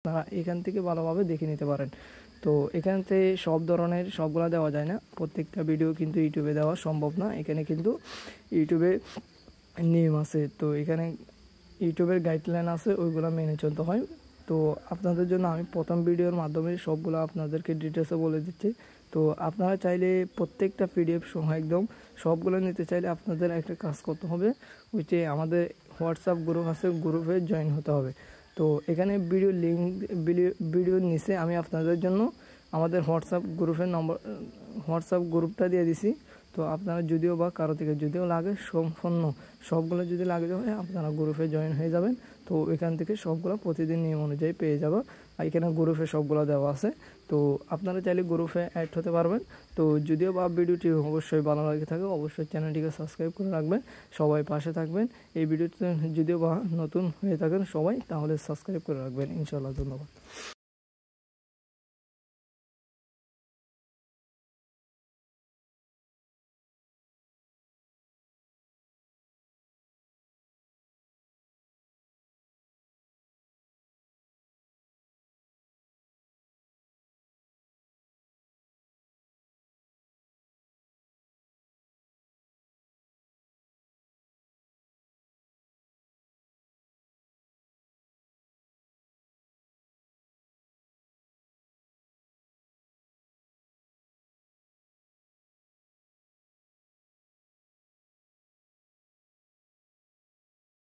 আপনারা এখান থেকে ভালোভাবে দেখে নিতে পারেন। তো এখান থেকে সব ধরনের সবগুলো দেওয়া যায় না, প্রত্যেকটা ভিডিও কিন্তু ইউটিউবে দেওয়া সম্ভব না। এখানে কিন্তু ইউটিউবে নিয়ম আছে, তো এখানে ইউটিউবের গাইডলাইন আছে, ওইগুলো মেনে চলতে হয়। তো আপনাদের জন্য আমি প্রথম ভিডিওর মাধ্যমে সবগুলো আপনাদেরকে ডিটেলসে বলে দিচ্ছি। তো আপনারা চাইলে প্রত্যেকটা পিডিএফ সহ একদম সবগুলো নিতে চাইলে আপনাদের একটা কাজ করতে হবে, ওইটি আমাদের হোয়াটসঅ্যাপ গ্রুপ আছে, গ্রুপে জয়েন হতে হবে। তো এখানে ভিডিও লিঙ্ক ভিডিওর নিচে আমি আপনাদের জন্য আমাদের হোয়াটসঅ্যাপ গ্রুপটা দিয়ে দিছি। তো আপনারা যদিও বা কারো থেকে যদিও লাগে সম্পূর্ণ সবগুলো যদি লাগে হয় আপনারা গ্রুপে জয়েন হয়ে যাবেন। তো এখান থেকে সবগুলো প্রতিদিন নিয়ম অনুযায়ী পেয়ে যাবো। আর এখানে গ্রুপে সবগুলো দেওয়া আছে, তো আপনারা চাইলে গ্রুপে অ্যাড হতে পারবেন। তো যদিও বা ভিডিওটি অবশ্যই ভালো লাগে থাকে অবশ্যই চ্যানেলটিকে সাবস্ক্রাইব করে রাখবেন, সবাই পাশে থাকবেন। এই ভিডিওতে যদিও বা নতুন হয়ে থাকেন সবাই, তাহলে সাবস্ক্রাইব করে রাখবেন ইনশাআল্লাহ। ধন্যবাদ।